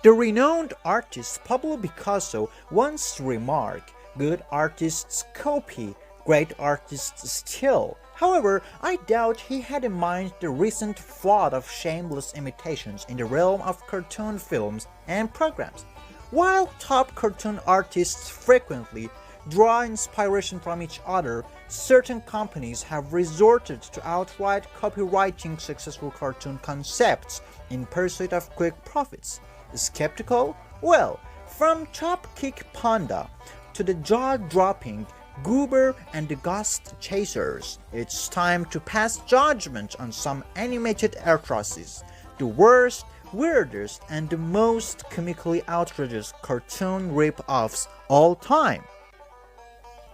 The renowned artist Pablo Picasso once remarked, "Good artists copy, great artists steal." However, I doubt he had in mind the recent flood of shameless imitations in the realm of cartoon films and programs. While top cartoon artists frequently draw inspiration from each other, certain companies have resorted to outright copywriting successful cartoon concepts in pursuit of quick profits. Skeptical? Well, from Chopkick Panda to the jaw-dropping Goober and the Ghost Chasers, it's time to pass judgment on some animated atrocities, the worst, weirdest, and the most comically outrageous cartoon rip-offs all time.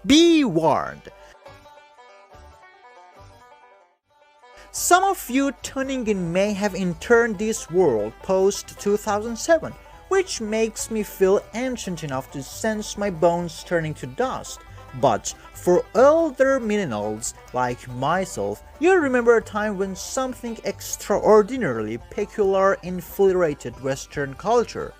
Be warned! Some of you tuning in may have entered this world post-2007, which makes me feel ancient enough to sense my bones turning to dust. But for older millennials like myself, you'll remember a time when something extraordinarily peculiar infiltrated Western culture.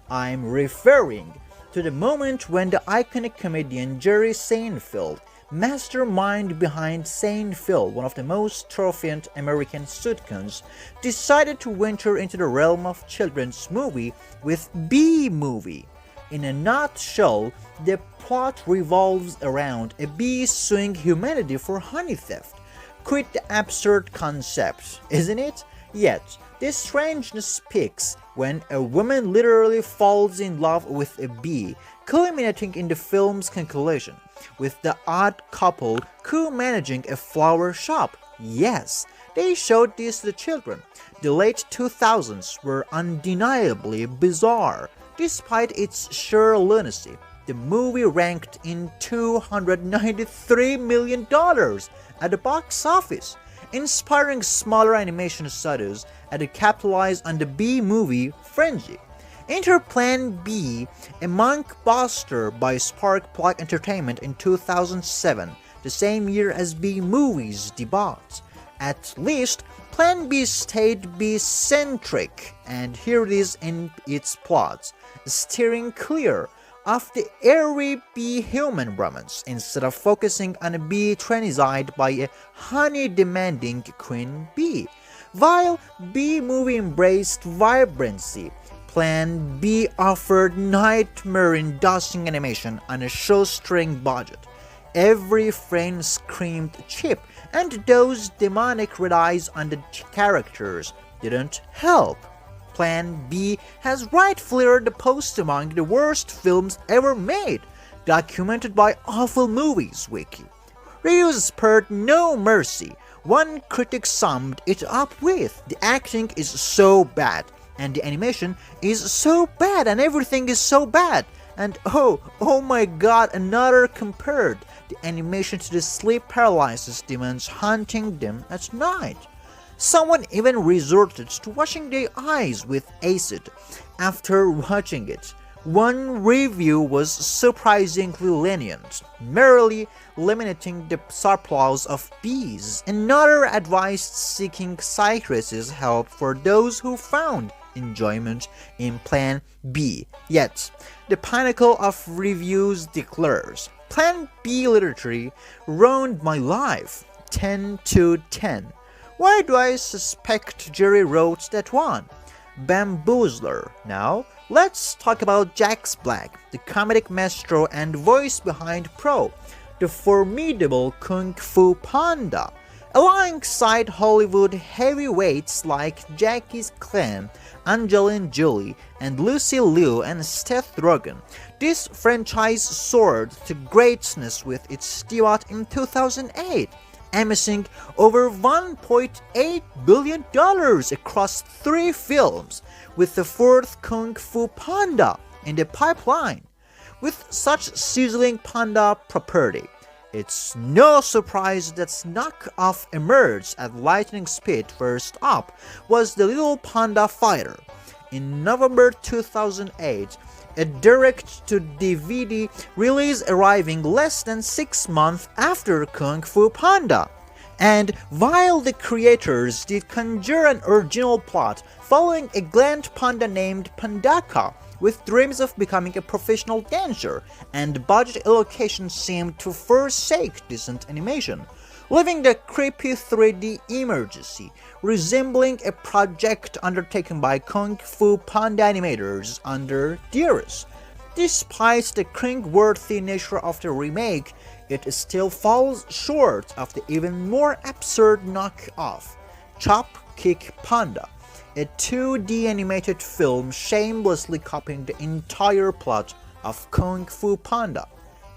I'm referring to the moment when the iconic comedian Jerry Seinfeld, mastermind behind Seinfeld, one of the most triumphant American sitcoms, decided to venture into the realm of children's movie with B-Movie. In a nutshell, the plot revolves around a bee suing humanity for honey theft. Quite the absurd concept, isn't it? Yet, this strangeness peaks when a woman literally falls in love with a bee, culminating in the film's conclusion, with the odd couple co-managing a flower shop. Yes, they showed this to the children. The late 2000s were undeniably bizarre. Despite its sheer lunacy, the movie ranked in $293 million at the box office, inspiring smaller animation studios to capitalize on the B-movie frenzy. Enter Plan B, a monkbuster by Sparkplug Entertainment in 2007, the same year as B-Movie's debut. At least, Plan B stayed B-centric, and here it is in its plot, steering clear of the airy bee-human romance instead of focusing on a bee transied by a honey-demanding queen bee. While B-Movie embraced vibrancy, Plan B offered nightmare-inducing animation on a shoestring budget. Every frame screamed cheap, and those demonic red eyes on the characters didn't help. Plan B has rightfully earned a post among the worst films ever made, documented by Awful Movies Wiki. Reviews spared no mercy. One critic summed it up with, "The acting is so bad, and the animation is so bad, and everything is so bad, and oh my god," another compared the animation to the sleep paralysis demons haunting them at night. Someone even resorted to washing their eyes with acid after watching it. One review was surprisingly lenient, merely limiting the surplus of bees. Another advised seeking psychiatrist's help for those who found enjoyment in Plan B. Yet, the pinnacle of reviews declares, "Plan B literature ruined my life, 10 to 10. Why do I suspect Jerry wrote that one? Bamboozler. Now, let's talk about Jax Black, the comedic maestro and voice behind Pro, the formidable Kung Fu Panda. Alongside Hollywood heavyweights like Jackie Chan, Angelina Jolie, and Lucy Liu and Seth Rogen, this franchise soared to greatness with its debut in 2008, amassing over $1.8 billion across 3 films, with the 4th Kung Fu Panda in the pipeline. With such sizzling panda property, it's no surprise that knockoff emerged at lightning speed. First up was the Little Panda Fighter. In November 2008, a direct-to-DVD release arriving less than 6 months after Kung Fu Panda. And while the creators did conjure an original plot following a gland panda named Pandaka with dreams of becoming a professional dancer, and budget allocation seemed to forsake decent animation, leaving the creepy 3D emergency resembling a project undertaken by Kung Fu Panda animators under duress. Despite the cringe-worthy nature of the remake, it still falls short of the even more absurd knockoff, Chop Kick Panda, a 2D animated film shamelessly copying the entire plot of Kung Fu Panda.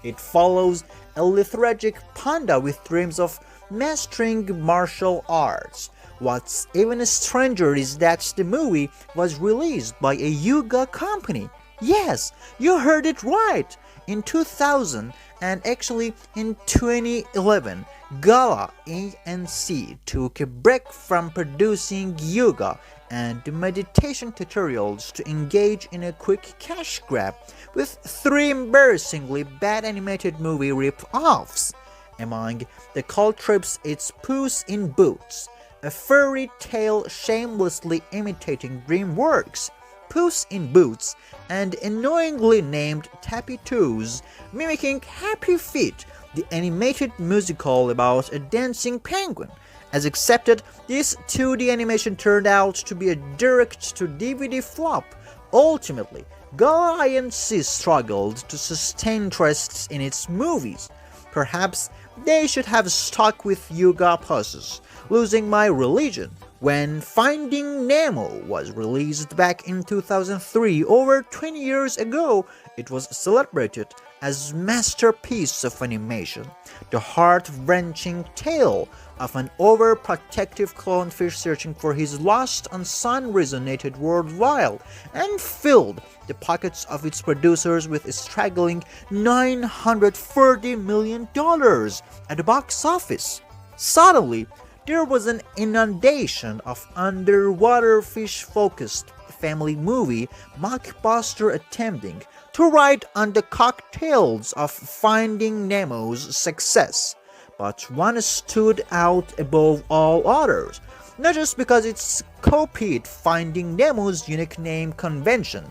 It follows a lethargic panda with dreams of mastering martial arts. What's even stranger is that the movie was released by a yoga company. Yes, you heard it right! In 2000 and actually in 2011, Gala ANC took a break from producing yoga and meditation tutorials to engage in a quick cash grab with 3 embarrassingly bad animated movie rip-offs. Among the culprits, it's Puss in Boots, a fairy tale shamelessly imitating DreamWorks, Puss in Boots, and annoyingly named Tappy Toes, mimicking Happy Feet, the animated musical about a dancing penguin. As accepted, this 2D animation turned out to be a direct-to-DVD flop. Ultimately, Gala INC struggled to sustain interest in its movies. Perhaps they should have stuck with yoga poses, losing my religion. When Finding Nemo was released back in 2003, over 20 years ago, it was celebrated as masterpiece of animation. The heart-wrenching tale of an overprotective clownfish searching for his lost son resonated worldwide and filled the pockets of its producers with a straggling $940 million at the box office. Suddenly, there was an inundation of underwater fish-focused family movie mockbuster attempting to ride on the cocktails of Finding Nemo's success. But one stood out above all others, not just because it copied Finding Nemo's unique name convention,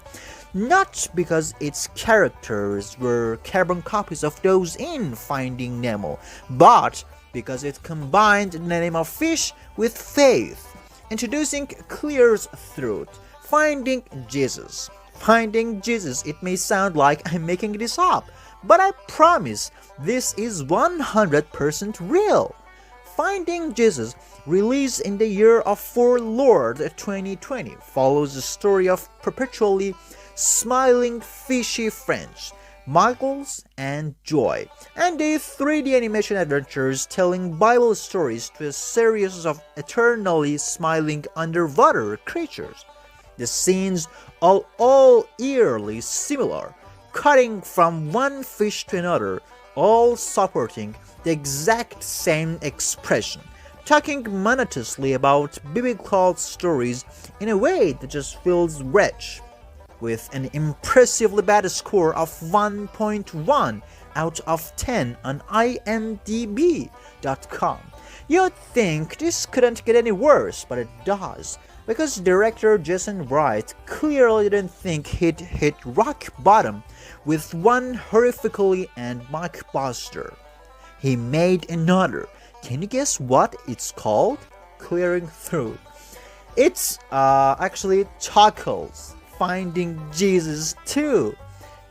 not because its characters were carbon copies of those in Finding Nemo, but because it combined the name of fish with faith, introducing Clear's throat, Finding Jesus. Finding Jesus, it may sound like I'm making this up, but I promise this is 100% real. Finding Jesus, released in the year of our Lord 2020, follows the story of perpetually smiling fishy friends, Michaels and Joy, and their 3D animation adventures telling Bible stories to a series of eternally smiling underwater creatures. The scenes are all eerily similar, cutting from one fish to another, all supporting the exact same expression, talking monotonously about biblical stories in a way that just feels rich. With an impressively bad score of 1.1 out of 10 on imdb.com. You'd think this couldn't get any worse, but it does, because director Jason Wright clearly didn't think he'd hit rock bottom with one horrifically and mockbuster. He made another. Can you guess what it's called? Clearing Through. It's actually Chuckles Finding Jesus 2.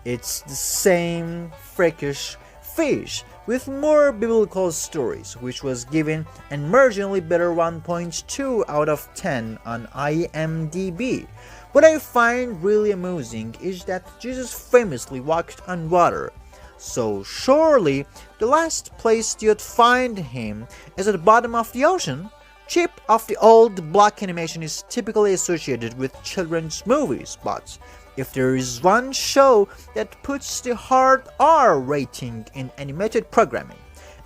It's the same freakish fish with more biblical stories, which was given a marginally better 1.2 out of 10 on IMDb. What I find really amusing is that Jesus famously walked on water, so surely the last place you'd find him is at the bottom of the ocean. Cheap of the old block animation is typically associated with children's movies, but if there is one show that puts the hard R rating in animated programming,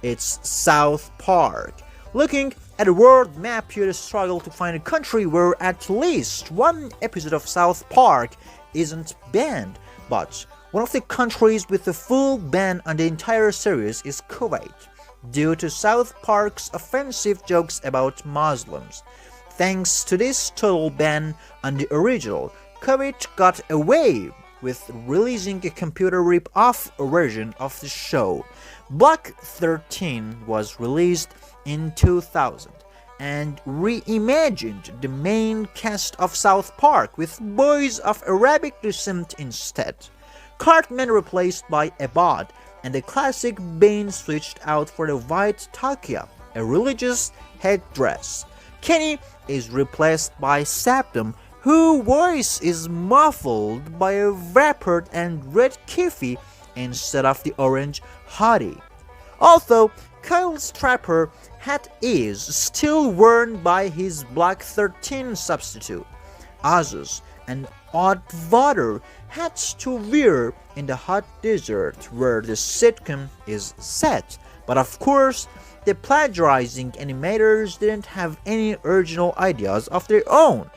it's South Park. Looking at a world map, you'd struggle to find a country where at least one episode of South Park isn't banned, but one of the countries with a full ban on the entire series is Kuwait. due to South Park's offensive jokes about Muslims. Thanks to this total ban on the original, Kovic got away with releasing a computer rip-off version of the show. Block 13 was released in 2000 and reimagined the main cast of South Park with boys of Arabic descent instead. Cartman replaced by Abad, and the classic Bane switched out for the white takia, a religious headdress. Kenny is replaced by Septum, whose voice is muffled by a vapor and red kiffy instead of the orange hoodie. Although Kyle's trapper hat is still worn by his Block 13 substitute, Azus and Oddwater had to wear in the hot desert where the sitcom is set. But of course, the plagiarizing animators didn't have any original ideas of their own.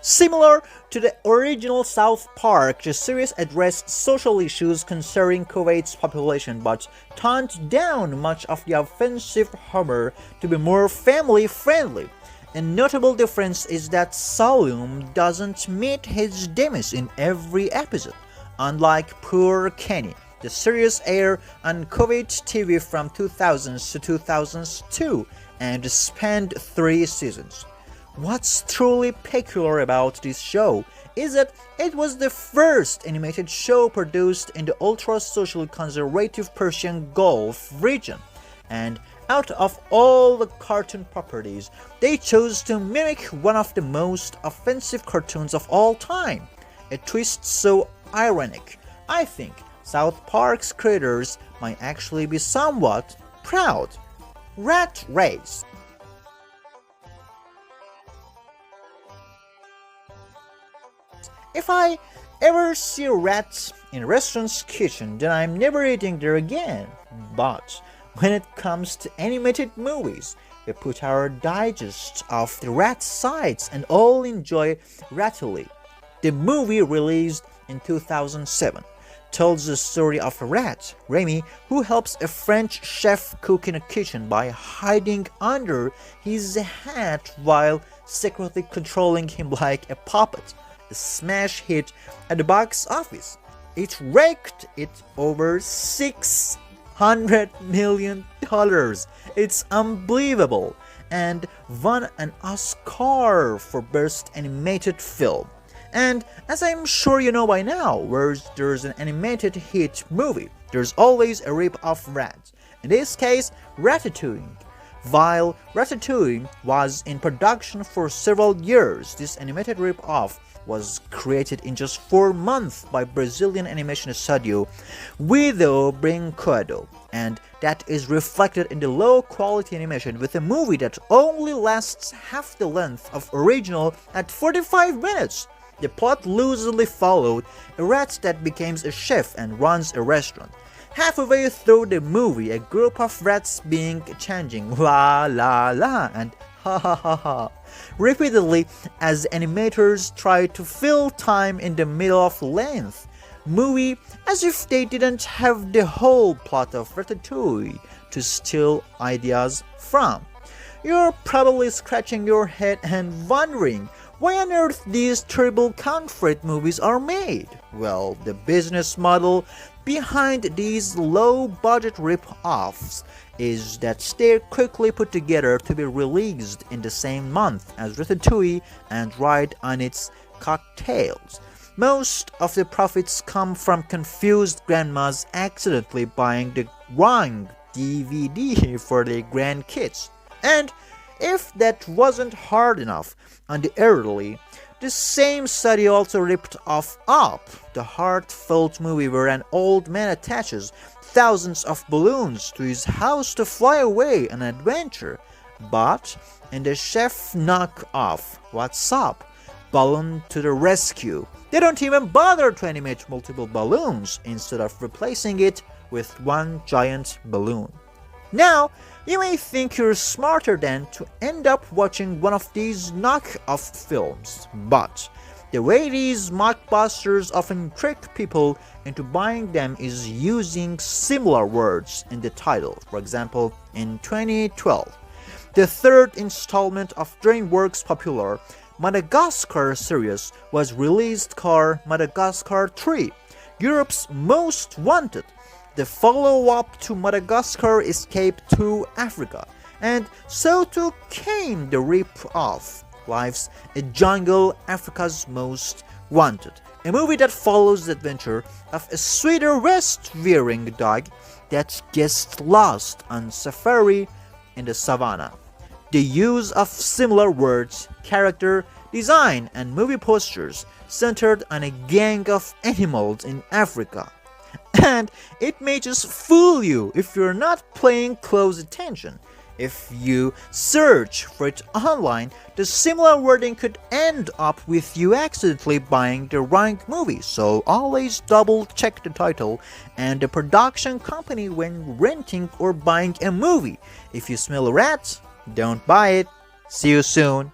Similar to the original South Park, the series addressed social issues concerning Kuwait's population but toned down much of the offensive humor to be more family-friendly. A notable difference is that Salim doesn't meet his demise in every episode, unlike Poor Kenny. The series aired on Kuwait TV from 2000s to 2002 and spanned 3 seasons. What's truly peculiar about this show is that it was the first animated show produced in the ultra-socially conservative Persian Gulf region, and out of all the cartoon properties, they chose to mimic one of the most offensive cartoons of all time. A twist so ironic, I think South Park's creators might actually be somewhat proud. Rat Race. If I ever see rats in a restaurant's kitchen, then I'm never eating there again. But when it comes to animated movies, we put our digest of the rat sites and all enjoy Ratatouille. The movie, released in 2007, tells the story of a rat, Remy, who helps a French chef cook in a kitchen by hiding under his hat while secretly controlling him like a puppet. A smash hit at the box office. It raked it over $600 million. It's unbelievable, and won an Oscar for Best Animated Film. And as I'm sure you know by now, where there's an animated hit movie, there's always a rip-off rat. In this case, Ratatouille. While Ratatouille was in production for several years, this animated rip-off was created in just 4 months by Brazilian animation studio Guido Brinquedo, and that is reflected in the low-quality animation, with a movie that only lasts half the length of original at 45 minutes. The plot loosely followed a rat that becomes a chef and runs a restaurant. Halfway through the movie, a group of rats being changing la la la and ha ha ha ha repeatedly as animators try to fill time in the middle of length movie, as if they didn't have the whole plot of Ratatouille to steal ideas from. You're probably scratching your head and wondering why on earth these terrible counterfeit movies are made. Well, the business model behind these low-budget rip-offs is that they're quickly put together to be released in the same month as Ratatouille and ride on its cocktails. Most of the profits come from confused grandmas accidentally buying the wrong DVD for their grandkids. And if that wasn't hard enough on the elderly, the same study also ripped off Up, the heartfelt movie where an old man attaches thousands of balloons to his house to fly away on an adventure. But in the chef knockoff, What's Up? Balloon to the Rescue, they don't even bother to animate multiple balloons instead of replacing it with one giant balloon. Now, you may think you're smarter than to end up watching one of these knockoff films, but The way these mockbusters often trick people into buying them is using similar words in the title. For example, in 2012, the third installment of DreamWorks' popular Madagascar series was released called Madagascar 3, Europe's Most Wanted, the follow-up to Madagascar Escape to Africa, and so too came the Ripoff, Life's a Jungle, Africa's Most Wanted, a movie that follows the adventure of a sweeter West-wearing dog that gets lost on safari in the savannah. The use of similar words, character, design, and movie posters centered on a gang of animals in Africa. And it may just fool you if you're not paying close attention. If you search for it online, the similar wording could end up with you accidentally buying the wrong movie, so always double check the title and the production company when renting or buying a movie. If you smell a rat, don't buy it. See you soon.